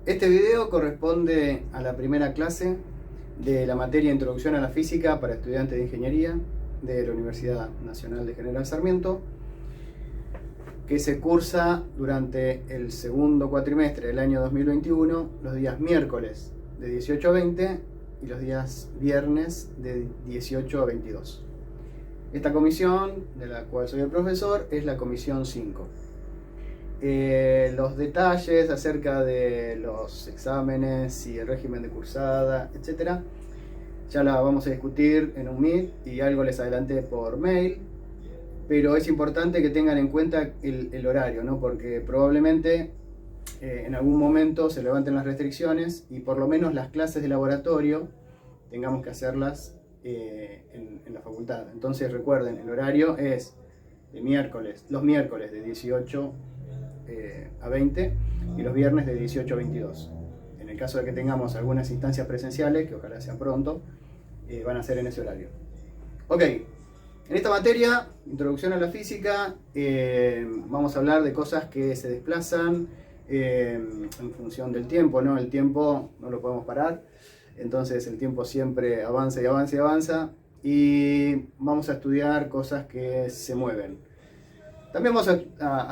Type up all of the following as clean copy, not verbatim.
Este video corresponde a la primera clase de la materia Introducción a la Física para estudiantes de Ingeniería de la Universidad Nacional de General Sarmiento, que se cursa durante el segundo cuatrimestre del año 2021, los días miércoles de 18 a 20 y los días viernes de 18 a 22. Esta comisión, de la cual soy el profesor, es la comisión 5. Los detalles acerca de los exámenes y el régimen de cursada, etc., ya la vamos a discutir en un Meet y algo les adelanté por mail, pero es importante que tengan en cuenta el horario, ¿no? Porque probablemente en algún momento se levanten las restricciones y por lo menos las clases de laboratorio tengamos que hacerlas en la facultad. Entonces recuerden, el horario es de los miércoles de 18 a 20 y los viernes de 18 a 22. En el caso de que tengamos algunas instancias presenciales, que ojalá sean pronto, van a ser en ese horario. Ok, en esta materia, Introducción a la Física, vamos a hablar de cosas que se desplazan en función del tiempo, ¿no? El tiempo no lo podemos parar, entonces el tiempo siempre avanza y avanza y avanza, y vamos a estudiar cosas que se mueven. También vamos a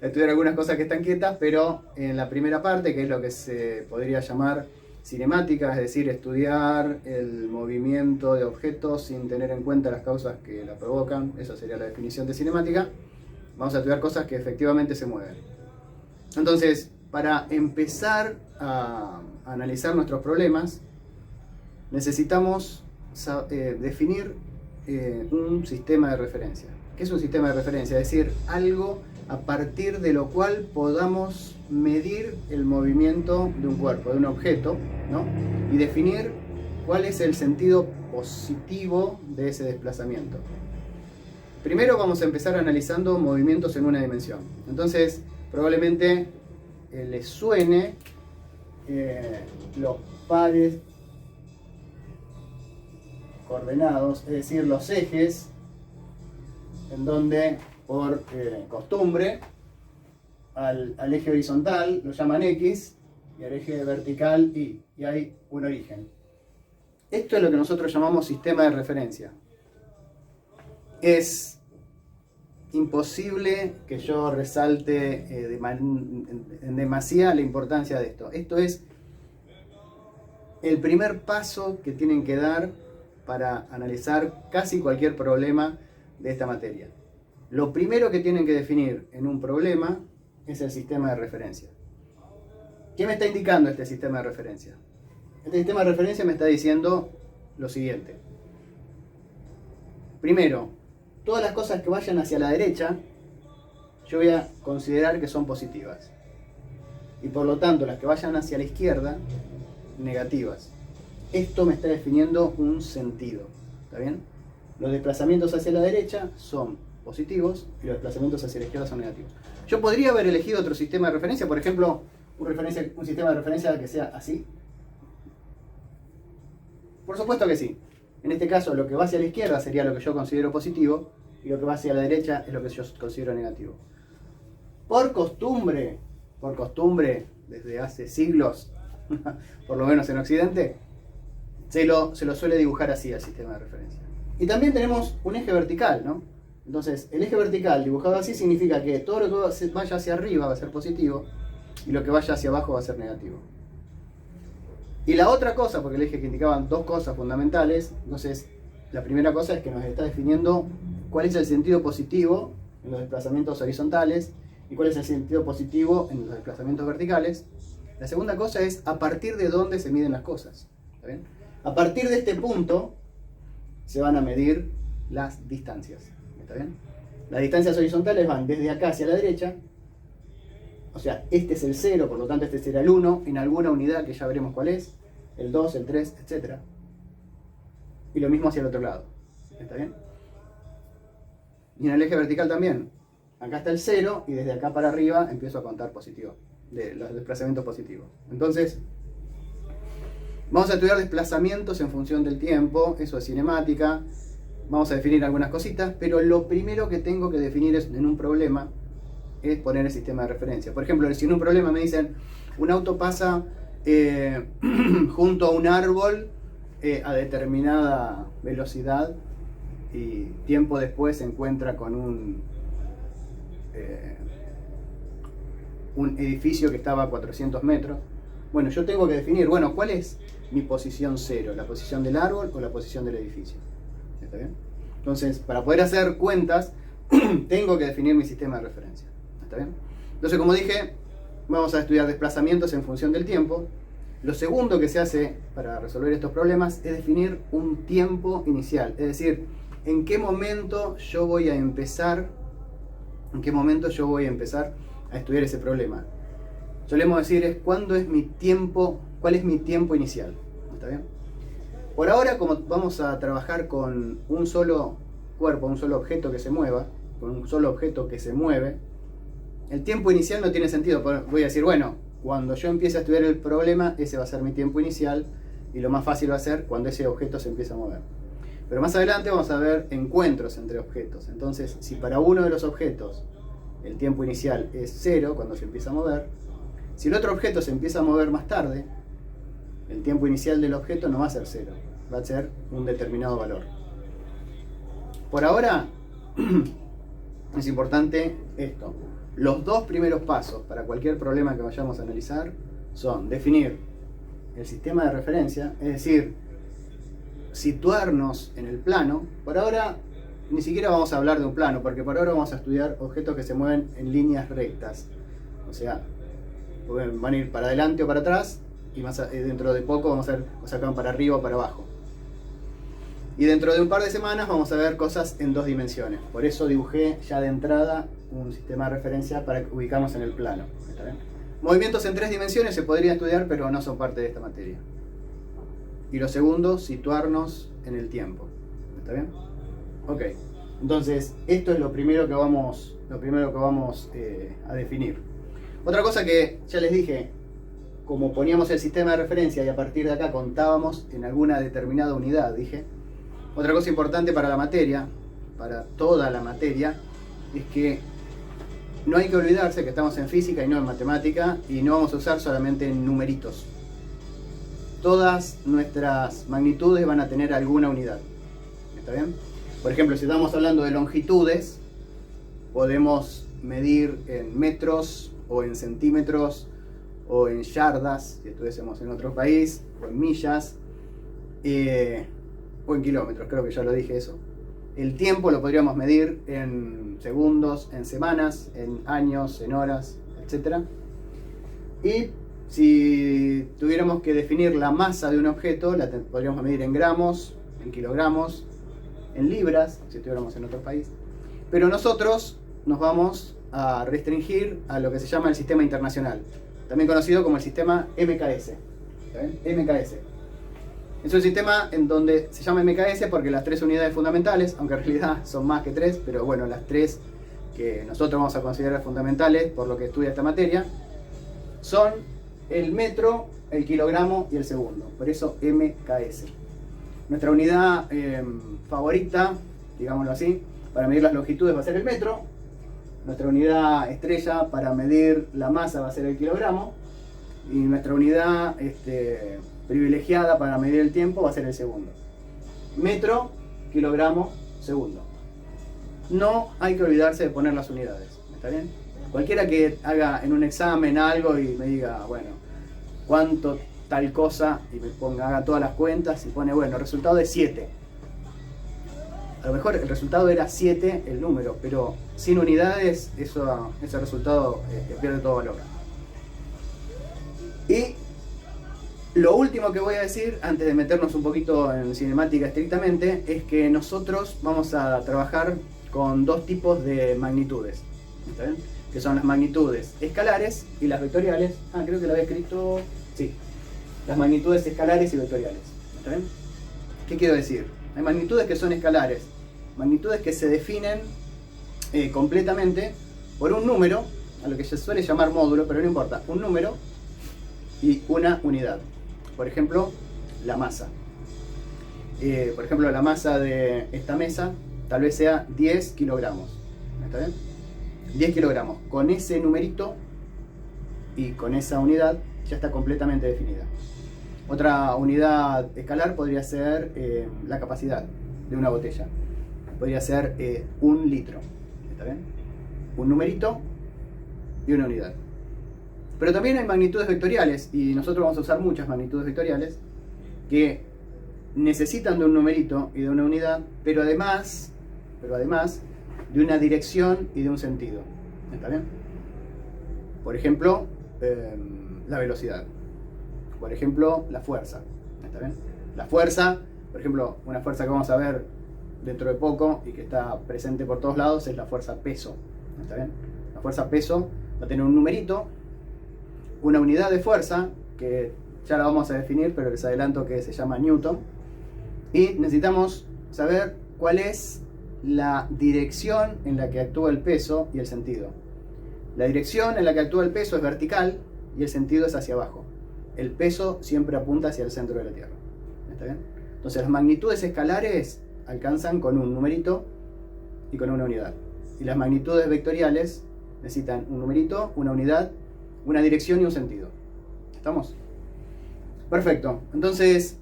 estudiar algunas cosas que están quietas, pero en la primera parte, que es lo que se podría llamar cinemática, es decir, estudiar el movimiento de objetos sin tener en cuenta las causas que la provocan, esa sería la definición de cinemática, vamos a estudiar cosas que efectivamente se mueven. Entonces, para empezar a analizar nuestros problemas, necesitamos definir un sistema de referencia. ¿Qué es un sistema de referencia? Es decir, algo a partir de lo cual podamos medir el movimiento de un cuerpo, de un objeto, ¿no? Y definir cuál es el sentido positivo de ese desplazamiento. Primero vamos a empezar analizando movimientos en una dimensión. Entonces, probablemente les suene los pares coordenados, es decir, los ejes, en donde por costumbre al eje horizontal lo llaman X y al eje vertical Y, y hay un origen. Esto es lo que nosotros llamamos sistema de referencia. Es imposible que yo resalte en demasía la importancia de esto. Esto es el primer paso que tienen que dar para analizar casi cualquier problema de esta materia. Lo primero que tienen que definir en un problema es el sistema de referencia. ¿Qué me está indicando este sistema de referencia? Este sistema de referencia me está diciendo lo siguiente. Primero, todas las cosas que vayan hacia la derecha, yo voy a considerar que son positivas. Y por lo tanto, las que vayan hacia la izquierda, negativas. Esto me está definiendo un sentido. ¿Está bien? Los desplazamientos hacia la derecha son positivos y los desplazamientos hacia la izquierda son negativos. Yo podría haber elegido otro sistema de referencia, por ejemplo, un sistema de referencia que sea así. Por supuesto que sí. En este caso, lo que va hacia la izquierda sería lo que yo considero positivo y lo que va hacia la derecha es lo que yo considero negativo. Por costumbre, desde hace siglos, por lo menos en Occidente, se lo suele dibujar así al sistema de referencia. Y también tenemos un eje vertical, ¿no? Entonces, el eje vertical dibujado así significa que todo lo que vaya hacia arriba va a ser positivo y lo que vaya hacia abajo va a ser negativo. Y la otra cosa, porque el eje que indicaban dos cosas fundamentales, entonces la primera cosa es que nos está definiendo cuál es el sentido positivo en los desplazamientos horizontales y cuál es el sentido positivo en los desplazamientos verticales. La segunda cosa es a partir de dónde se miden las cosas. ¿Está bien? A partir de este punto se van a medir las distancias. ¿Está bien? Las distancias horizontales van desde acá hacia la derecha, o sea, este es el 0, por lo tanto este será el 1, en alguna unidad que ya veremos cuál es, el 2, el 3, etc. Y lo mismo hacia el otro lado. ¿Está bien? Y en el eje vertical también. Acá está el 0 y desde acá para arriba empiezo a contar positivo, de los desplazamientos positivos. Entonces, vamos a estudiar desplazamientos en función del tiempo, eso es cinemática. Vamos a definir algunas cositas, pero lo primero que tengo que definir en un problema es poner el sistema de referencia. Por ejemplo, si en un problema me dicen, Un auto pasa junto a un árbol a determinada velocidad y tiempo después se encuentra con un edificio que estaba a 400 metros. Bueno, yo tengo que definir, bueno, ¿cuál es mi posición cero? ¿La posición del árbol o la posición del edificio? ¿Está bien? Entonces, para poder hacer cuentas, tengo que definir mi sistema de referencia. ¿Está bien? Entonces, como dije, vamos a estudiar desplazamientos en función del tiempo. Lo segundo que se hace para resolver estos problemas es definir un tiempo inicial. Es decir, en qué momento yo voy a empezar a estudiar ese problema. Solemos decir es cuál es mi tiempo inicial. ¿Está bien? Por ahora, como vamos a trabajar con un solo cuerpo, un solo objeto que se mueva, con un solo objeto que se mueve, el tiempo inicial no tiene sentido. Voy a decir, bueno, cuando yo empiece a estudiar el problema, ese va a ser mi tiempo inicial, y lo más fácil va a ser cuando ese objeto se empieza a mover. Pero más adelante vamos a ver encuentros entre objetos. Entonces, si para uno de los objetos el tiempo inicial es 0 cuando se empieza a mover, si el otro objeto se empieza a mover más tarde, el tiempo inicial del objeto no va a ser 0, va a ser un determinado valor. Por ahora, es importante esto. Los dos primeros pasos para cualquier problema que vayamos a analizar son definir el sistema de referencia, es decir, situarnos en el plano. Por ahora ni siquiera vamos a hablar de un plano, porque por ahora vamos a estudiar objetos que se mueven en líneas rectas. O sea, van a ir para adelante o para atrás, y dentro de poco vamos a ver cosas que van para arriba o para abajo. Y dentro de un par de semanas vamos a ver cosas en 2 dimensiones. Por eso dibujé ya de entrada un sistema de referencia para ubicarnos en el plano. ¿Está bien? Movimientos en 3 dimensiones se podría estudiar, pero no son parte de esta materia. Y lo segundo, situarnos en el tiempo. ¿Está bien? Ok. Entonces, esto es lo primero que vamos a definir. Otra cosa que ya les dije, como poníamos el sistema de referencia y a partir de acá contábamos en alguna determinada unidad, dije. Otra cosa importante para la materia, para toda la materia, es que no hay que olvidarse que estamos en física y no en matemática, y no vamos a usar solamente numeritos. Todas nuestras magnitudes van a tener alguna unidad. ¿Está bien? Por ejemplo, si estamos hablando de longitudes, podemos medir en metros, o en centímetros, o en yardas, si estuviésemos en otro país, o en millas, o en kilómetros, creo que ya lo dije eso. El tiempo lo podríamos medir en segundos, en semanas, en años, en horas, etc. Y si tuviéramos que definir la masa de un objeto, la podríamos medir en gramos, en kilogramos, en libras, si estuviéramos en otro país. Pero nosotros nos vamos a restringir a lo que se llama el sistema internacional, también conocido como el sistema MKS. MKS. Es un sistema en donde se llama MKS porque las 3 unidades fundamentales, aunque en realidad son más que 3, pero bueno, las 3 que nosotros vamos a considerar fundamentales por lo que estudia esta materia, son el metro, el kilogramo y el segundo. Por eso MKS. Nuestra unidad favorita, digámoslo así, para medir las longitudes va a ser el metro. Nuestra unidad estrella para medir la masa va a ser el kilogramo. Y nuestra unidad privilegiada para medir el tiempo va a ser el segundo. Metro, kilogramo, segundo. No hay que olvidarse de poner las unidades. ¿Está bien? Cualquiera que haga en un examen algo y me diga, bueno, cuánto tal cosa, y me haga todas las cuentas y pone, bueno, el resultado es 7. A lo mejor el resultado era 7 el número, pero sin unidades ese resultado pierde todo valor. Y lo último que voy a decir, antes de meternos un poquito en cinemática estrictamente, es que nosotros vamos a trabajar con 2 tipos de magnitudes. ¿Está bien? Que son las magnitudes escalares y las vectoriales. Creo que lo había escrito. Sí. Las magnitudes escalares y vectoriales. ¿Está bien? ¿Qué quiero decir? Hay magnitudes que son escalares, magnitudes que se definen completamente por un número, a lo que se suele llamar módulo, pero no importa, un número y una unidad. Por ejemplo, la masa. Por ejemplo, la masa de esta mesa tal vez sea 10 kilogramos. ¿Está bien? 10 kilogramos. Con ese numerito y con esa unidad ya está completamente definida. Otra unidad escalar podría ser la capacidad de una botella. Podría ser 1 litro. ¿Está bien? Un numerito y una unidad. Pero también hay magnitudes vectoriales, y nosotros vamos a usar muchas magnitudes vectoriales que necesitan de un numerito y de una unidad, pero además de una dirección y de un sentido. ¿Está bien? Por ejemplo, la velocidad. Por ejemplo, la fuerza. ¿Está bien? La fuerza, por ejemplo, una fuerza que vamos a ver dentro de poco y que está presente por todos lados es la fuerza peso. ¿Está bien? La fuerza peso va a tener un numerito, una unidad de fuerza, que ya la vamos a definir, pero les adelanto que se llama Newton. Y necesitamos saber cuál es la dirección en la que actúa el peso y el sentido. La dirección en la que actúa el peso es vertical y el sentido es hacia abajo. El peso siempre apunta hacia el centro de la Tierra. ¿Está bien? Entonces las magnitudes escalares alcanzan con un numerito y con una unidad. Y las magnitudes vectoriales necesitan un numerito, una unidad, una dirección y un sentido. ¿Estamos? Perfecto. Entonces,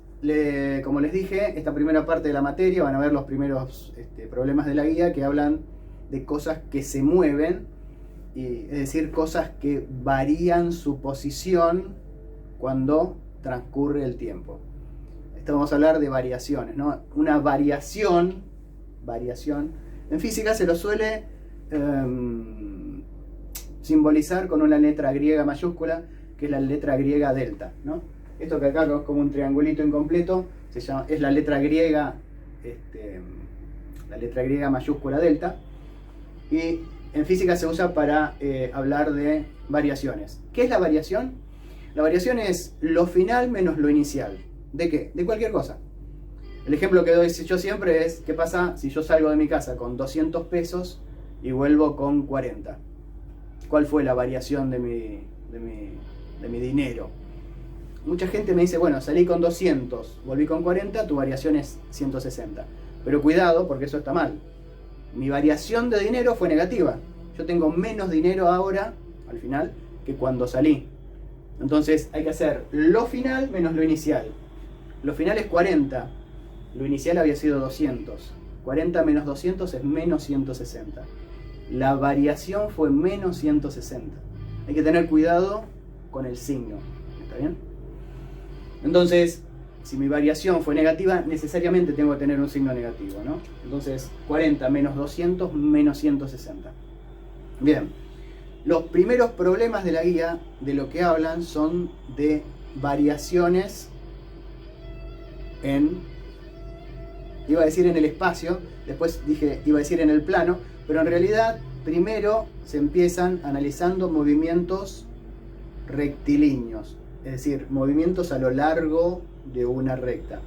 como les dije, esta primera parte de la materia van a ver los primeros problemas de la guía que hablan de cosas que se mueven, es decir, cosas que varían su posición cuando transcurre el tiempo. Esto vamos a hablar de variaciones, ¿no? Una variación, en física se lo suele simbolizar con una letra griega mayúscula, que es la letra griega delta, ¿no? Esto que acá es como un triangulito incompleto, es la letra griega, mayúscula delta, y en física se usa para hablar de variaciones. ¿Qué es la variación? La variación es lo final menos lo inicial. ¿De qué? De cualquier cosa. El ejemplo que doy yo siempre es: ¿qué pasa si yo salgo de mi casa con 200 pesos y vuelvo con 40? ¿Cuál fue la variación de mi dinero? Mucha gente me dice: bueno, salí con 200, volví con 40, tu variación es 160. Pero cuidado, porque eso está mal. Mi variación de dinero fue negativa. Yo tengo menos dinero ahora, al final, que cuando salí. Entonces hay que hacer lo final menos lo inicial. Lo final es 40, lo inicial había sido 200. 40 menos 200 es menos 160. La variación fue menos 160. Hay que tener cuidado con el signo. ¿Está bien? Entonces, si mi variación fue negativa, necesariamente tengo que tener un signo negativo, ¿no? Entonces, 40 menos 200 menos 160. Bien. Los primeros problemas de la guía de lo que hablan son de variaciones iba a decir en el espacio, después dije iba a decir en el plano, pero en realidad primero se empiezan analizando movimientos rectilíneos, es decir, movimientos a lo largo de una recta.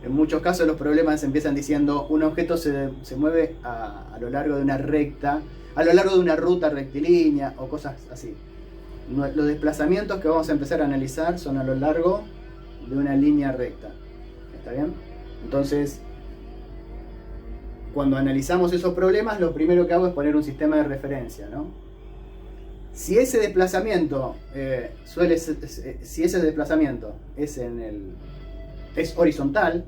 En muchos casos los problemas empiezan diciendo un objeto se mueve a lo largo de una recta, a lo largo de una ruta rectilínea o cosas así. Los desplazamientos que vamos a empezar a analizar son a lo largo de una línea recta. ¿Está bien? Entonces, cuando analizamos esos problemas, lo primero que hago es poner un sistema de referencia, ¿no? Si ese desplazamiento es horizontal,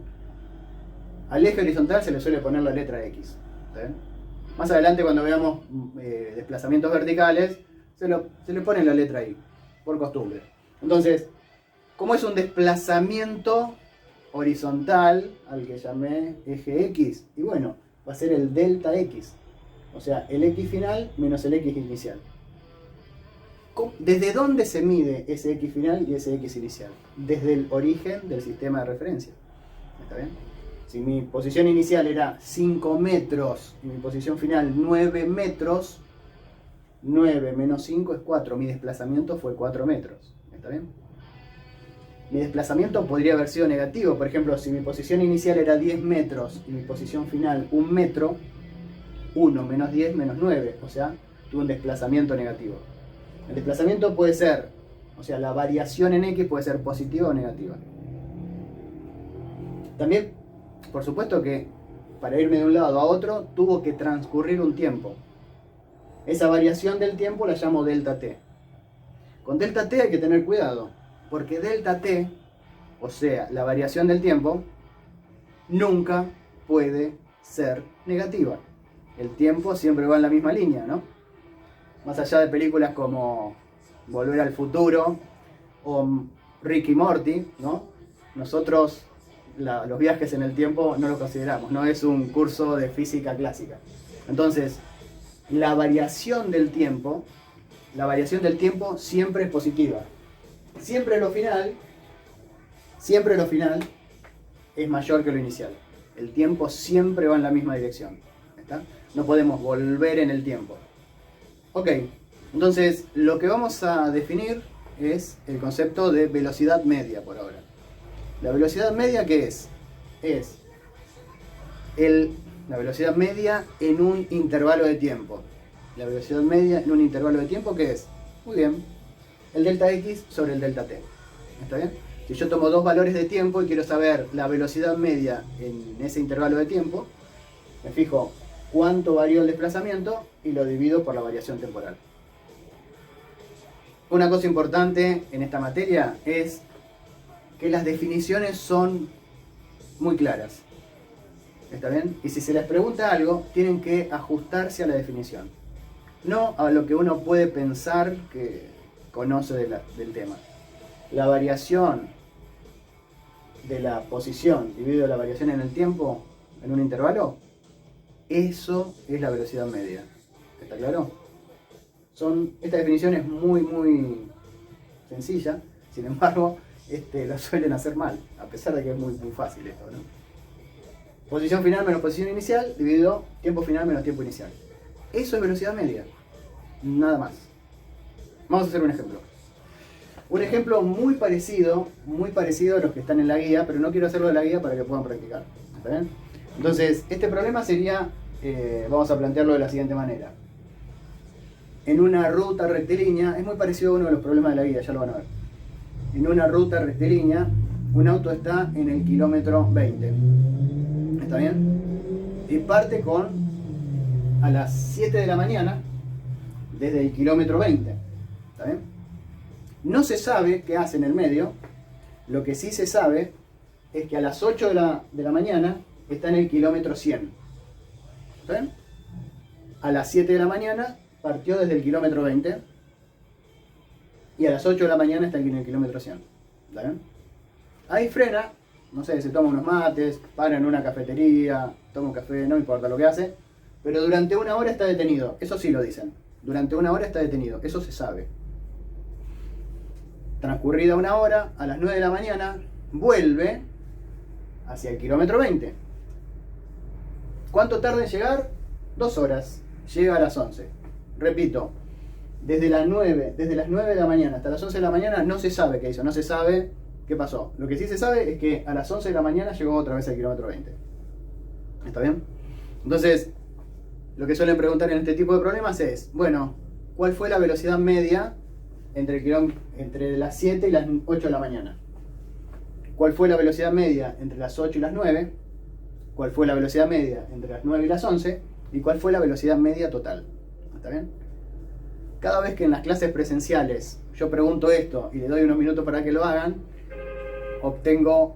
al eje horizontal se le suele poner la letra X. ¿Está bien? Más adelante, cuando veamos desplazamientos verticales, se le pone la letra Y, por costumbre. Entonces, ¿cómo es un desplazamiento horizontal al que llamé eje X? Y bueno, va a ser el delta X. O sea, el X final menos el X inicial. ¿Desde dónde se mide ese X final y ese X inicial? Desde el origen del sistema de referencia. ¿Está bien? Si mi posición inicial era 5 metros y mi posición final 9 metros, 9 menos 5 es 4. Mi desplazamiento fue 4 metros. ¿Está bien? Mi desplazamiento podría haber sido negativo. Por ejemplo, si mi posición inicial era 10 metros y mi posición final 1 metro, 1 menos 10 menos 9. O sea, tuve un desplazamiento negativo. El desplazamiento puede ser, o sea, la variación en X puede ser positiva o negativa. También, por supuesto que para irme de un lado a otro tuvo que transcurrir un tiempo. Esa variación del tiempo la llamo delta t. Con delta t hay que tener cuidado, Porque delta t, o sea, la variación del tiempo, nunca puede ser negativa. El tiempo siempre va en la misma línea, ¿no? Más allá de películas como Volver al Futuro o Rick y Morty, ¿no? Nosotros los viajes en el tiempo no los consideramos, no es un curso de física clásica. Entonces, la variación del tiempo siempre es positiva. Siempre lo final es mayor que lo inicial. El tiempo siempre va en la misma dirección. ¿Está? No podemos volver en el tiempo. Ok, entonces lo que vamos a definir es el concepto de velocidad media por ahora. ¿La velocidad media qué es? Es la velocidad media en un intervalo de tiempo. La velocidad media en un intervalo de tiempo, ¿qué es? Muy bien, el delta x sobre el delta t. ¿Está bien? Si yo tomo dos valores de tiempo y quiero saber la velocidad media en ese intervalo de tiempo, me fijo cuánto varió el desplazamiento y lo divido por la variación temporal. Una cosa importante en esta materia es que las definiciones son muy claras. ¿Está bien? Y si se les pregunta algo, tienen que ajustarse a la definición. No a lo que uno puede pensar que conoce del tema. La variación de la posición dividido la variación en el tiempo, en un intervalo, eso es la velocidad media. ¿Está claro? Esta definición es muy sencilla, sin embargo, lo suelen hacer mal, a pesar de que es muy fácil esto, ¿no? Posición final menos posición inicial, dividido tiempo final menos tiempo inicial. Eso es velocidad media, nada más. Vamos a hacer un ejemplo. Un ejemplo muy parecido a los que están en la guía, pero no quiero hacerlo de la guía para que puedan practicar. ¿Está bien? Entonces, este problema sería, vamos a plantearlo de la siguiente manera. En una ruta rectilínea, es muy parecido a uno de los problemas de la guía, ya lo van a ver. En una ruta rectilínea, un auto está en el kilómetro 20. ¿Está bien? Y parte a las 7 de la mañana, desde el kilómetro 20. ¿Está bien? No se sabe qué hace en el medio. Lo que sí se sabe es que a las 8 de la mañana está en el kilómetro 100. ¿Está bien? A las 7 de la mañana partió desde el kilómetro 20 y a las 8 de la mañana está en el kilómetro 100. ¿Está bien? Ahí frena, no sé, se toma unos mates, para en una cafetería, toma un café, no importa lo que hace, pero durante una hora está detenido. Eso sí lo dicen. Durante una hora está detenido, eso se sabe. Transcurrida una hora, a las 9 de la mañana, vuelve hacia el kilómetro 20. ¿Cuánto tarda en llegar? 2 horas. Llega a las 11. Repito, desde las 9 de la mañana hasta las 11 de la mañana no se sabe qué hizo, no se sabe qué pasó. Lo que sí se sabe es que a las 11 de la mañana llegó otra vez al kilómetro 20. ¿Está bien? Entonces, lo que suelen preguntar en este tipo de problemas es, bueno, ¿cuál fue la velocidad media entre las 7 y las 8 de la mañana? ¿Cuál fue la velocidad media entre las 8 y las 9? ¿Cuál fue la velocidad media entre las 9 y las 11? ¿Y cuál fue la velocidad media total? ¿Está bien? Cada vez que en las clases presenciales yo pregunto esto y le doy unos minutos para que lo hagan, obtengo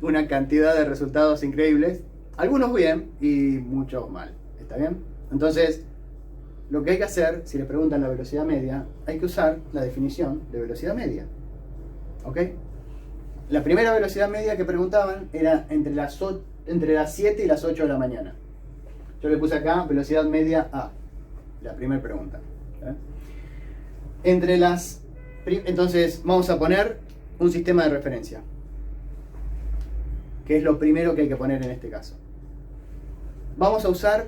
una cantidad de resultados increíbles. Algunos bien y muchos mal. ¿Está bien? Entonces, lo que hay que hacer, si les preguntan la velocidad media, hay que usar la definición de velocidad media. ¿Ok? La primera velocidad media que preguntaban era entre las 7 y las 8 de la mañana. Yo le puse acá velocidad media A, la primera pregunta. Entonces vamos a poner un sistema de referencia, que es lo primero que hay que poner en este caso. Vamos a usar,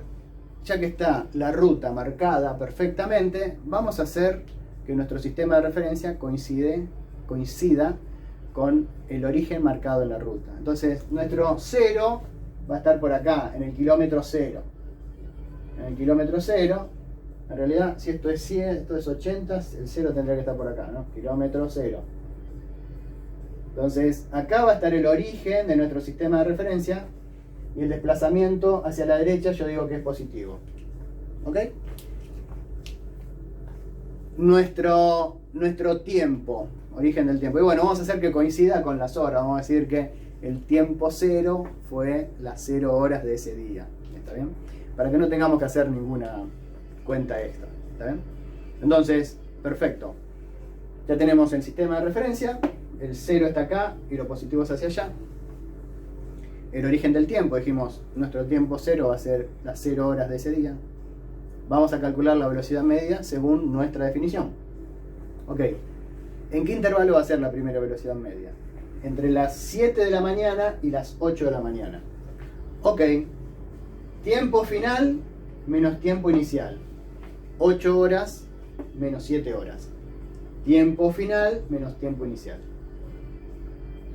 ya que está la ruta marcada perfectamente, vamos a hacer que nuestro sistema de referencia coincida con el origen marcado en la ruta. Entonces nuestro 0 va a estar por acá, en el kilómetro 0. En el kilómetro 0, en realidad, si esto es 100, esto es 80, el 0 tendría que estar por acá, ¿no? Kilómetro 0. Entonces, acá va a estar el origen de nuestro sistema de referencia y el desplazamiento hacia la derecha yo digo que es positivo. ¿Ok? nuestro tiempo, origen del tiempo. Y bueno, vamos a hacer que coincida con las horas. Vamos a decir que el tiempo cero fue las 0 horas de ese día. ¿Está bien? Para que no tengamos que hacer ninguna cuenta extra. ¿Está bien? Entonces, perfecto. Ya tenemos el sistema de referencia. El 0 está acá y lo positivo es hacia allá. El origen del tiempo, dijimos, nuestro tiempo cero va a ser las 0 horas de ese día. Vamos a calcular la velocidad media según nuestra definición. Ok, ¿en qué intervalo va a ser la primera velocidad media? Entre las 7 de la mañana y las 8 de la mañana. Ok, tiempo final menos tiempo inicial. 8 horas menos 7 horas. Tiempo final menos tiempo inicial.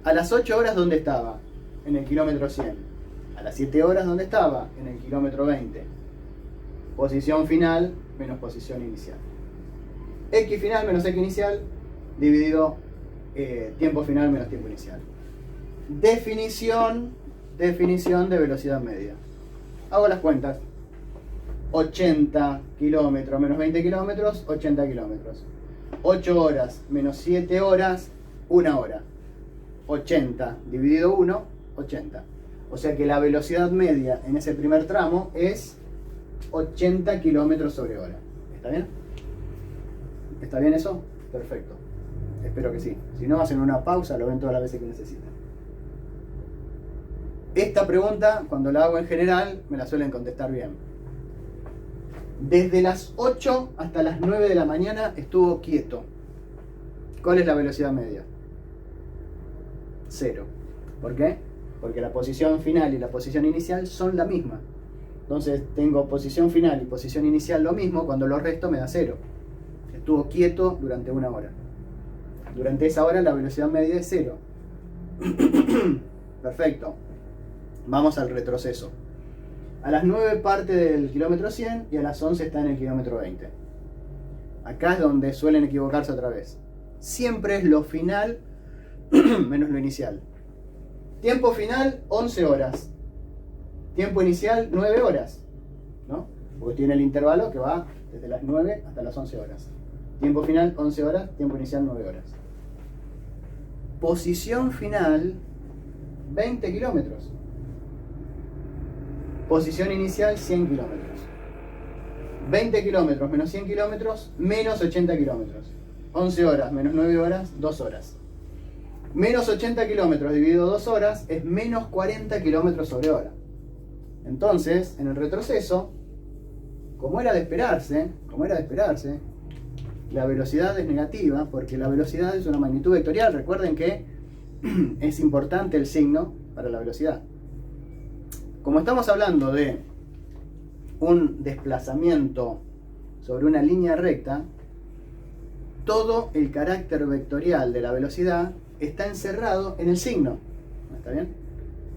A las 8 horas, ¿dónde estaba? En el kilómetro 100. A las 7 horas, ¿dónde estaba? En el kilómetro 20. Posición final menos posición inicial. X final menos X inicial dividido tiempo final menos tiempo inicial. Definición de velocidad media. Hago las cuentas. 80 kilómetros menos 20 kilómetros, 80 kilómetros. 8 horas menos 7 horas, 1 hora. 80 dividido 1, 80. O sea que la velocidad media en ese primer tramo es 80 kilómetros sobre hora. ¿Está bien? ¿Está bien eso? Perfecto. Espero que sí. Si no, hacen una pausa, lo ven todas las veces que necesiten. Esta pregunta, cuando la hago en general, me la suelen contestar bien. Desde las 8 hasta las 9 de la mañana estuvo quieto. ¿Cuál es la velocidad media? 0. ¿Por qué? Porque la posición final y la posición inicial son la misma. Entonces tengo posición final y posición inicial lo mismo, cuando lo resto me da 0. Estuvo quieto durante 1 hora. Durante esa hora la velocidad media es 0. Perfecto. Vamos al retroceso. A las 9 parte del kilómetro 100 y a las 11 está en el kilómetro 20. Acá es donde suelen equivocarse otra vez. Siempre es lo final menos lo inicial. Tiempo final, 11 horas. Tiempo inicial, 9 horas. ¿No? Porque tiene el intervalo que va desde las 9 hasta las 11 horas. Tiempo final, 11 horas. Tiempo inicial, 9 horas. Posición final, 20 kilómetros. Posición inicial, 100 kilómetros. 20 kilómetros menos 100 kilómetros, menos 80 kilómetros. 11 horas menos 9 horas, 2 horas. Menos 80 kilómetros dividido 2 horas es menos 40 kilómetros sobre hora. Entonces, en el retroceso, como era de esperarse, la velocidad es negativa, porque la velocidad es una magnitud vectorial. Recuerden que es importante el signo para la velocidad. Como estamos hablando de un desplazamiento sobre una línea recta, todo el carácter vectorial de la velocidad está encerrado en el signo. ¿Está bien?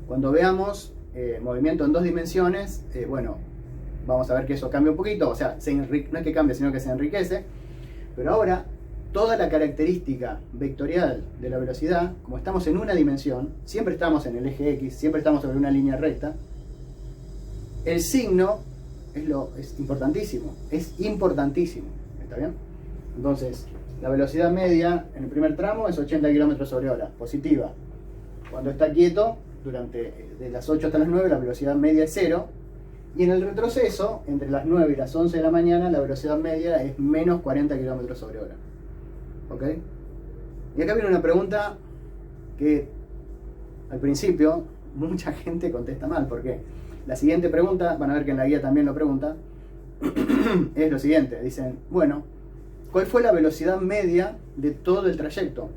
Cuando veamos movimiento en 2 dimensiones, bueno, vamos a ver que eso cambia un poquito. O sea, no es que cambie, sino que se enriquece. Pero ahora, toda la característica vectorial de la velocidad, como estamos en una dimensión, siempre estamos en el eje X, siempre estamos sobre una línea recta, el signo es importantísimo. Es importantísimo. ¿Está bien? Entonces, la velocidad media en el primer tramo es 80 km sobre hora, positiva. Cuando está quieto, de las 8 hasta las 9, la velocidad media es 0. Y en el retroceso, entre las 9 y las 11 de la mañana, la velocidad media es menos 40 km sobre hora. ¿Ok? Y acá viene una pregunta que al principio mucha gente contesta mal. ¿Por qué? La siguiente pregunta, van a ver que en la guía también lo pregunta, es lo siguiente. Dicen, bueno, ¿cuál fue la velocidad media de todo el trayecto?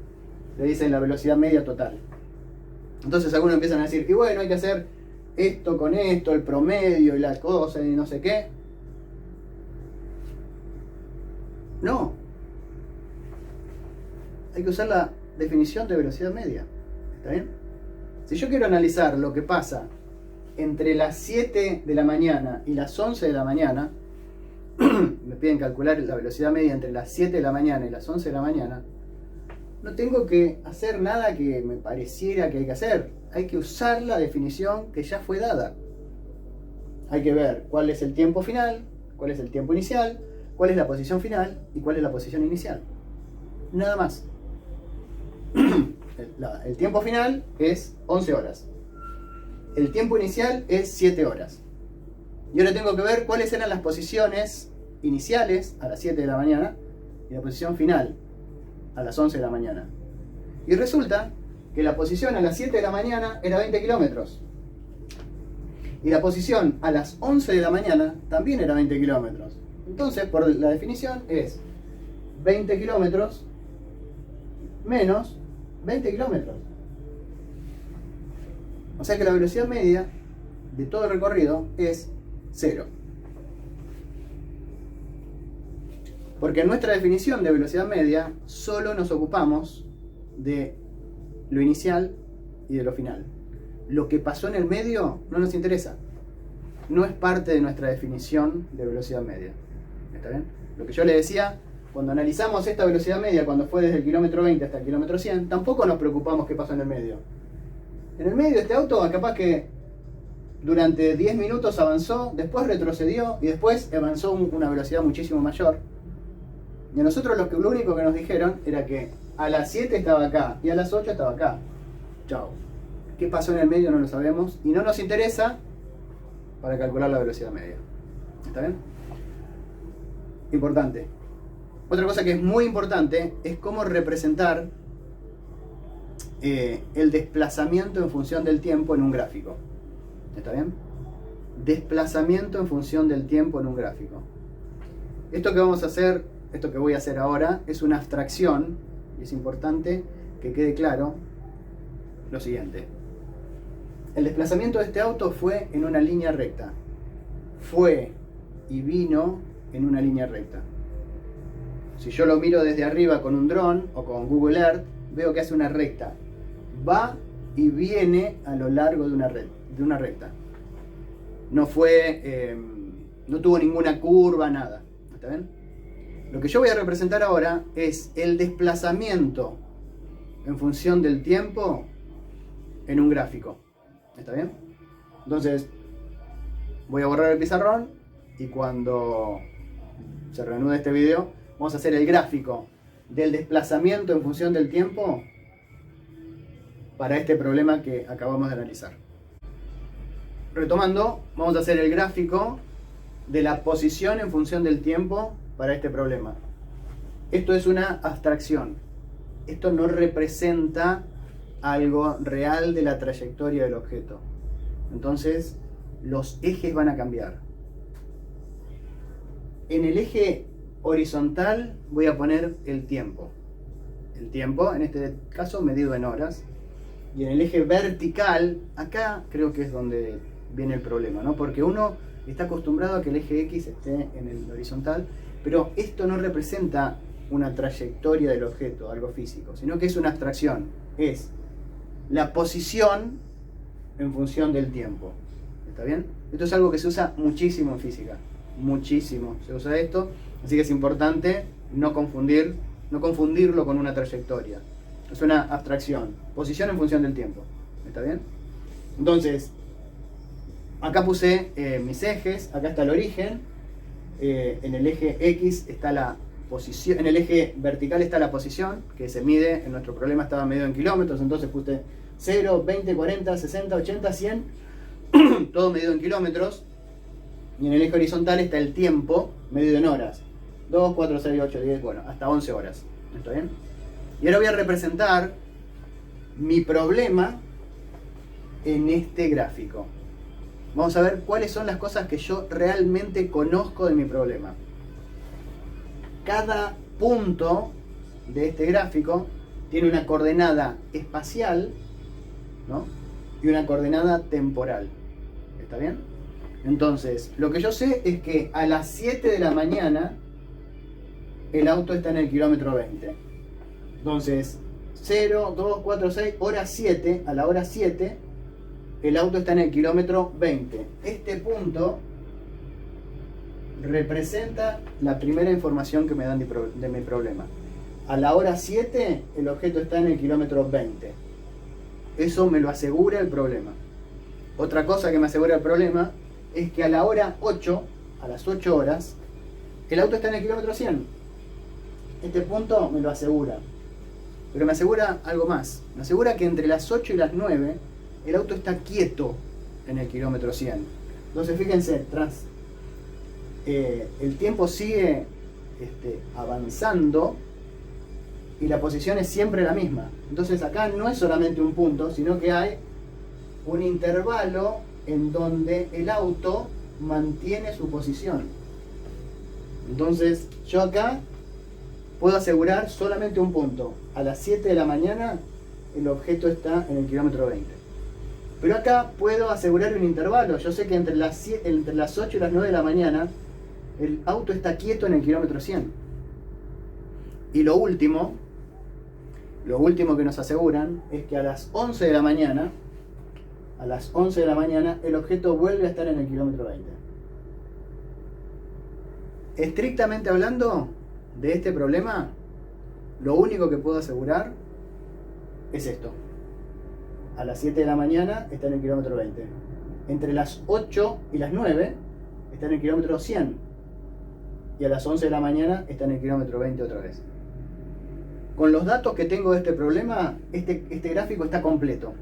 Le dicen la velocidad media total. Entonces algunos empiezan a decir, y bueno, hay que hacer esto con esto, el promedio y la cosa y no sé qué. No. Hay que usar la definición de velocidad media. ¿Está bien? Si yo quiero analizar lo que pasa entre las 7 de la mañana y las 11 de la mañana, me piden calcular la velocidad media entre las 7 de la mañana y las 11 de la mañana, no tengo que hacer nada que me pareciera que hay que hacer. Hay que usar la definición que ya fue dada. Hay que ver cuál es el tiempo final, cuál es el tiempo inicial, cuál es la posición final y cuál es la posición inicial. nada más. El tiempo final es 11 horas. El tiempo inicial es 7 horas. Y ahora tengo que ver cuáles eran las posiciones iniciales a las 7 de la mañana y la posición final a las 11 de la mañana. Y resulta que la posición a las 7 de la mañana era 20 kilómetros. Y la posición a las 11 de la mañana también era 20 kilómetros. Entonces, por la definición, es 20 kilómetros menos 20 kilómetros. O sea que la velocidad media de todo el recorrido es 0. Porque en nuestra definición de velocidad media solo nos ocupamos de lo inicial y de lo final. Lo que pasó en el medio no nos interesa. No es parte de nuestra definición de velocidad media. ¿Está bien? Lo que yo le decía, cuando analizamos esta velocidad media, cuando fue desde el kilómetro 20 hasta el kilómetro 100, tampoco nos preocupamos qué pasó en el medio. En el medio este auto, capaz que durante 10 minutos avanzó, después retrocedió y después avanzó a una velocidad muchísimo mayor. Y a nosotros lo único que nos dijeron era que a las 7 estaba acá y a las 8 estaba acá. Chao. ¿Qué pasó en el medio? No lo sabemos y no nos interesa para calcular la velocidad media. ¿Está bien? Importante. Otra cosa que es muy importante es cómo representar el desplazamiento en función del tiempo en un gráfico. ¿Está bien? Desplazamiento en función del tiempo en un gráfico. Esto que vamos a hacer, esto que voy a hacer ahora, es una abstracción y es importante que quede claro lo siguiente. El desplazamiento de este auto fue en una línea recta. Fue y vino en una línea recta. Si yo lo miro desde arriba con un dron o con Google Earth, veo que hace una recta. Va y viene a lo largo de una recta. No fue, no tuvo ninguna curva, nada. ¿Está bien? Lo que yo voy a representar ahora es el desplazamiento en función del tiempo en un gráfico. ¿Está bien? Entonces, voy a borrar el pizarrón y cuando se reanude este video, vamos a hacer el gráfico del desplazamiento en función del tiempo para este problema que acabamos de analizar. Retomando, vamos a hacer el gráfico de la posición en función del tiempo para este problema. Esto es una abstracción. Esto no representa algo real de la trayectoria del objeto. Entonces, los ejes van a cambiar. En el eje horizontal voy a poner el tiempo. El tiempo, en este caso, medido en horas. Y en el eje vertical, acá creo que es donde viene el problema, ¿no? Porque uno está acostumbrado a que el eje X esté en el horizontal, pero esto no representa una trayectoria del objeto, algo físico, sino que es una abstracción. Es la posición en función del tiempo. ¿Está bien? Esto es algo que se usa muchísimo en física. Muchísimo se usa esto, así que es importante no confundirlo con una trayectoria. Es una abstracción, posición en función del tiempo. ¿Está bien? Entonces, acá puse mis ejes, acá está el origen, en el eje X está la posición, en el eje vertical está la posición, que se mide, en nuestro problema estaba medido en kilómetros, entonces puse 0, 20, 40, 60, 80, 100, todo medido en kilómetros. Y en el eje horizontal está el tiempo medido en horas. 2, 4, 6, 8, 10, bueno, hasta 11 horas. ¿Está bien? Y ahora voy a representar mi problema en este gráfico. Vamos a ver cuáles son las cosas que yo realmente conozco de mi problema. Cada punto de este gráfico tiene una coordenada espacial, ¿no? Y una coordenada temporal. ¿Está bien? Entonces, lo que yo sé es que a las 7 de la mañana el auto está en el kilómetro 20. Entonces, 0, 2, 4, 6, hora 7, a la hora 7, el auto está en el kilómetro 20. Este punto representa la primera información que me dan de mi problema. A la hora 7, el objeto está en el kilómetro 20. Eso me lo asegura el problema. Otra cosa que me asegura el problema es que a la hora 8, a las 8 horas, el auto está en el kilómetro 100. este punto me lo asegura. Pero me asegura algo más. Me asegura que entre las 8 y las 9 el auto está quieto en el kilómetro 100. Entonces fíjense, el tiempo sigue avanzando y la posición es siempre la misma. Entonces acá no es solamente un punto, sino que hay un intervalo en donde el auto mantiene su posición. Entonces yo acá puedo asegurar solamente un punto. A las 7 de la mañana el objeto está en el kilómetro 20. Pero acá puedo asegurar un intervalo. Yo sé que entre las 8 y las 9 de la mañana el auto está quieto en el kilómetro 100. Y lo último que nos aseguran es que a las 11 de la mañana, el objeto vuelve a estar en el kilómetro 20. Estrictamente hablando de este problema, lo único que puedo asegurar es esto. A las 7 de la mañana está en el kilómetro 20. Entre las 8 y las 9 está en el kilómetro 100. Y a las 11 de la mañana está en el kilómetro 20 otra vez. Con los datos que tengo de este problema, este gráfico está completo.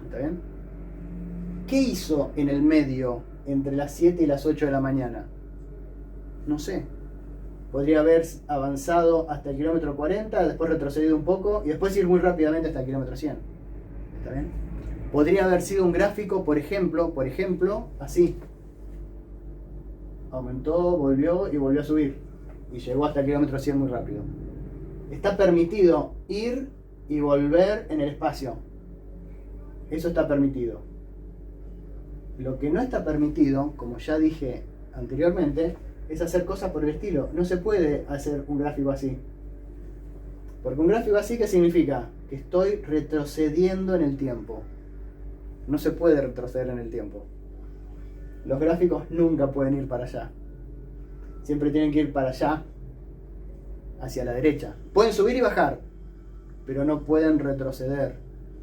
¿Está bien? ¿Qué hizo en el medio entre las 7 y las 8 de la mañana? No sé. Podría haber avanzado hasta el kilómetro 40, después retrocedido un poco y después ir muy rápidamente hasta el kilómetro 100. ¿Está bien? Podría haber sido un gráfico, por ejemplo, así. Aumentó, volvió a subir. Y llegó hasta el kilómetro 100 muy rápido. Está permitido ir y volver en el espacio. Eso está permitido. Lo que no está permitido, como ya dije anteriormente, es hacer cosas por el estilo. No se puede hacer un gráfico así. Porque un gráfico así, ¿qué significa? Que estoy retrocediendo en el tiempo. No se puede retroceder en el tiempo. Los gráficos nunca pueden ir para allá. Siempre tienen que ir para allá, hacia la derecha. Pueden subir y bajar, pero no pueden retroceder.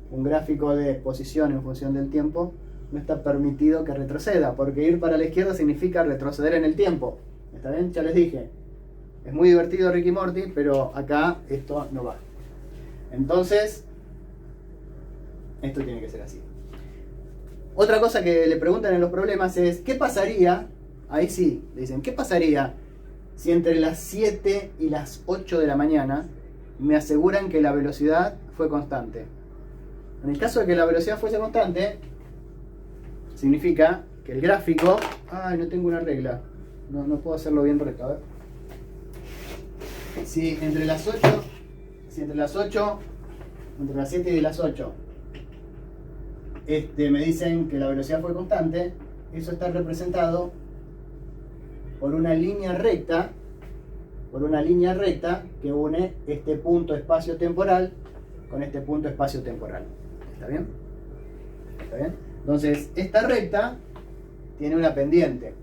Un gráfico de posición en función del tiempo no está permitido que retroceda, porque ir para la izquierda significa retroceder en el tiempo. ¿Está bien? Ya les dije. Es muy divertido Rick y Morty, pero acá esto no va. Entonces, esto tiene que ser así. Otra cosa que le preguntan en los problemas es, ¿qué pasaría? Ahí sí, le dicen, ¿qué pasaría si entre las 7 y las 8 de la mañana me aseguran que la velocidad fue constante? En el caso de que la velocidad fuese constante, significa que el gráfico... Ay, no tengo una regla. No puedo hacerlo bien recto. A ver. Si entre las 7 y las 8 me dicen que la velocidad fue constante, eso está representado por una línea recta que une este punto espacio-temporal con este punto espacio-temporal. ¿Está bien? ¿Está bien? Entonces, esta recta tiene una pendiente.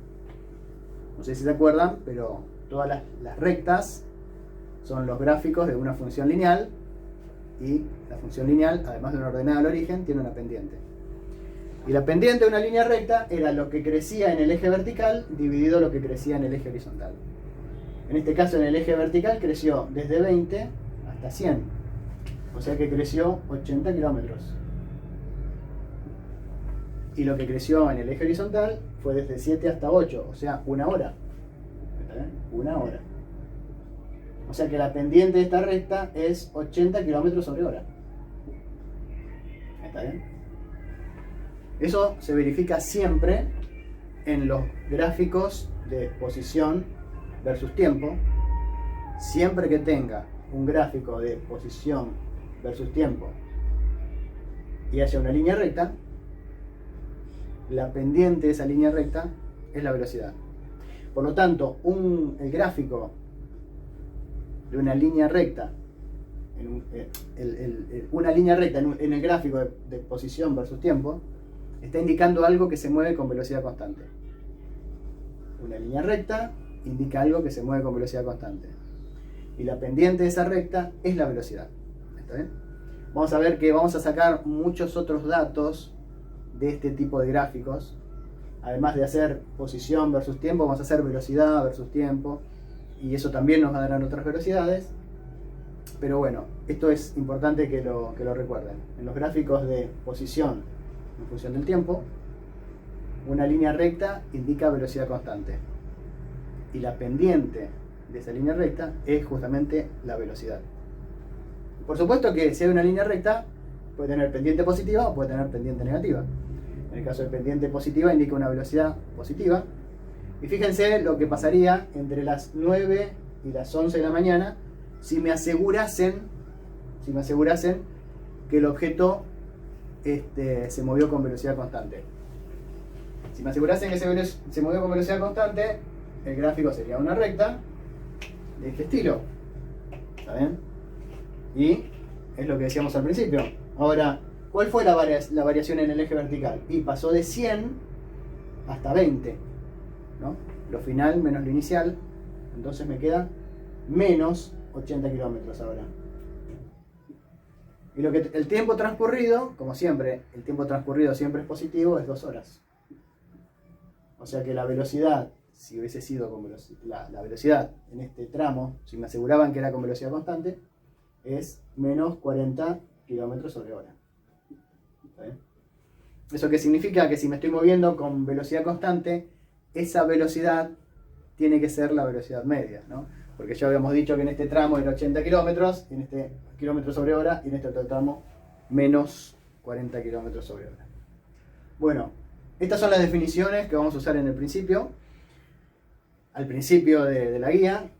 No sé si se acuerdan, pero todas las rectas son los gráficos de una función lineal, y la función lineal, además de una ordenada al origen, tiene una pendiente. Y la pendiente de una línea recta era lo que crecía en el eje vertical dividido lo que crecía en el eje horizontal. En este caso, en el eje vertical creció desde 20 hasta 100. O sea que creció 80 kilómetros. Y lo que creció en el eje horizontal fue desde 7 hasta 8, o sea, 1 hora. ¿Está bien? 1 hora. O sea que la pendiente de esta recta es 80 kilómetros sobre hora. ¿Está bien? Eso se verifica siempre en los gráficos de posición versus tiempo. Siempre que tenga un gráfico de posición versus tiempo y haya una línea recta, la pendiente de esa línea recta es la velocidad. Por lo tanto, el gráfico de una línea recta, una línea recta en el gráfico de posición versus tiempo, está indicando algo que se mueve con velocidad constante. Una línea recta indica algo que se mueve con velocidad constante. Y la pendiente de esa recta es la velocidad. ¿Está bien? Vamos a ver que vamos a sacar muchos otros datos de este tipo de gráficos. Además de hacer posición versus tiempo, vamos a hacer velocidad versus tiempo. Y eso también nos va a dar otras velocidades. Pero bueno, esto es importante que lo recuerden. En los gráficos de posición en función del tiempo, una línea recta indica velocidad constante. Y la pendiente de esa línea recta es justamente la velocidad. Por supuesto que si hay una línea recta, puede tener pendiente positiva o puede tener pendiente negativa. En el caso de pendiente positiva indica una velocidad positiva. Y fíjense lo que pasaría entre las 9 y las 11 de la mañana si me asegurasen que el objeto se movió con velocidad constante. Si me asegurasen que se movió con velocidad constante, el gráfico sería una recta de este estilo. ¿Está bien? Y es lo que decíamos al principio. Ahora, ¿cuál fue la variación en el eje vertical? Y pasó de 100 hasta 20, ¿no? Lo final menos lo inicial. Entonces me queda menos 80 kilómetros ahora. Y el tiempo transcurrido, como siempre, el tiempo transcurrido siempre es positivo, es 2 horas. O sea que la velocidad, si hubiese sido con la velocidad en este tramo, si me aseguraban que era con velocidad constante, es menos 40 kilómetros sobre hora. ¿Está bien? ¿Eso qué significa? Que si me estoy moviendo con velocidad constante, esa velocidad tiene que ser la velocidad media, ¿no? Porque ya habíamos dicho que en este tramo era 80 kilómetros, en este kilómetros sobre hora, y en este otro tramo menos 40 kilómetros sobre hora. Bueno, estas son las definiciones que vamos a usar en el principio, al principio de la guía.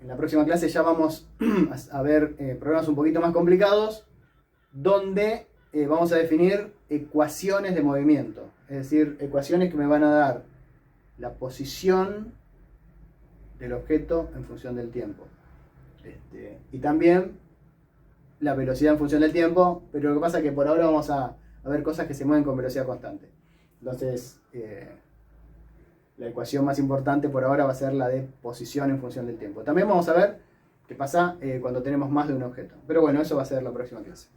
En la próxima clase ya vamos a ver problemas un poquito más complicados, donde vamos a definir ecuaciones de movimiento, es decir, ecuaciones que me van a dar la posición del objeto en función del tiempo. Y también la velocidad en función del tiempo, pero lo que pasa es que por ahora vamos a ver cosas que se mueven con velocidad constante. Entonces, la ecuación más importante por ahora va a ser la de posición en función del tiempo. También vamos a ver qué pasa cuando tenemos más de un objeto. Pero bueno, eso va a ser la próxima clase.